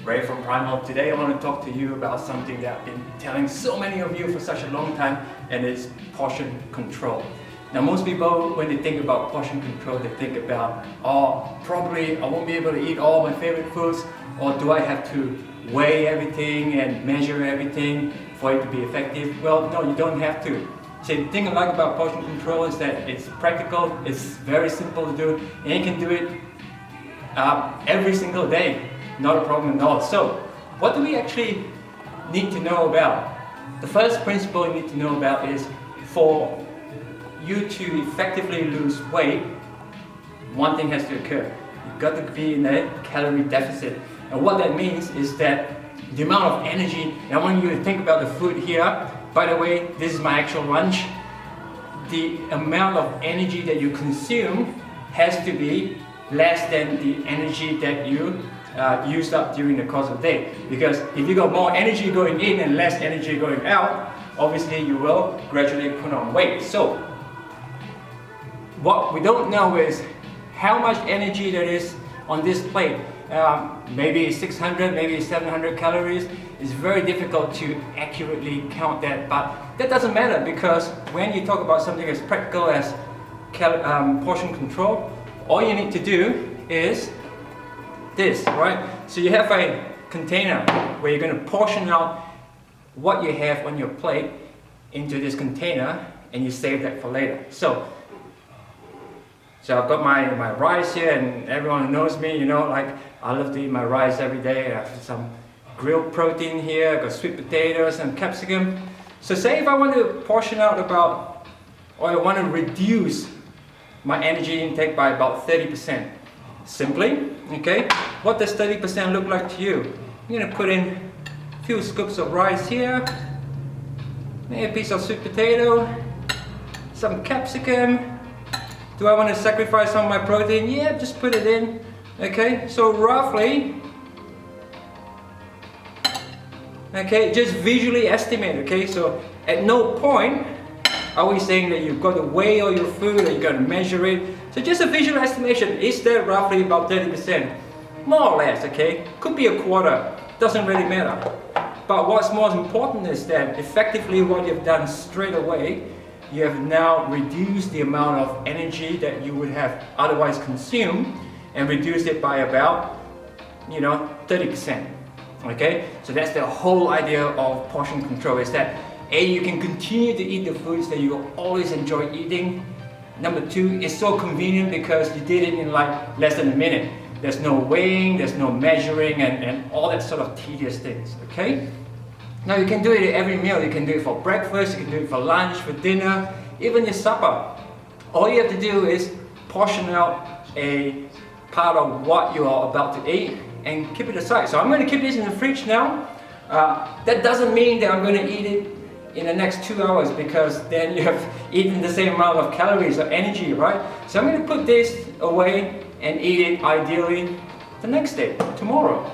Ray from Primal. Today I want to talk to you about something that I've been telling so many of you for such a long time, and it's portion control. Now most people, when they think about portion control, they think about, oh, probably I won't be able to eat all my favorite foods, or do I have to weigh everything and measure everything for it to be effective? Well, no, you don't have to. So the thing I like about portion control is that it's practical, it's very simple to do, and you can do it every single day, not a problem at all. So what do we actually need to know about? The first principle you need to know about is, for you to effectively lose weight, one thing has to occur. You've got to be in a calorie deficit. And what that means is that the amount of energy, and I want you to think about the food here. By the way, this is my actual lunch. The amount of energy that you consume has to be less than the energy that you used up during the course of the day. Because if you got more energy going in and less energy going out, obviously you will gradually put on weight. So what we don't know is how much energy there is on this plate. Maybe 600, maybe 700 calories. It's very difficult to accurately count that, but that doesn't matter, because when you talk about something as practical as portion control, all you need to do is this, right? So you have a container where you're going to portion out what you have on your plate into this container, and you save that for later. So I've got my rice here, and everyone who knows me, you know, like I love to eat my rice every day. I have some grilled protein here, I've got sweet potatoes and capsicum. So say if I want to portion out about, or I want to reduce my energy intake by about 30%. Simply, okay, what does 30% look like to you? I'm going to put in a few scoops of rice here, maybe a piece of sweet potato, some capsicum. Do I want to sacrifice some of my protein? Yeah, just put it in. Okay, so roughly, okay, just visually estimate. Okay, so at no point are we saying that you've got to weigh all your food or you've got to measure it. So just a visual estimation. Is that roughly about 30%? More or less, okay? Could be a quarter, doesn't really matter. But what's more important is that effectively what you've done straight away, you have now reduced the amount of energy that you would have otherwise consumed, and reduced it by about, 30%. Okay? So that's the whole idea of portion control, is that A, you can continue to eat the foods that you always enjoy eating. Number two, it's so convenient because you did it in like less than a minute. There's no weighing, there's no measuring, and all that sort of tedious things. Okay? Now you can do it at every meal. You can do it for breakfast, you can do it for lunch, for dinner, even your supper. All you have to do is portion out a part of what you are about to eat and keep it aside. So I'm going to keep this in the fridge now. That doesn't mean that I'm going to eat it in the next 2 hours, because then you have eaten the same amount of calories or energy, right? So I'm going to put this away and eat it ideally the next day, tomorrow.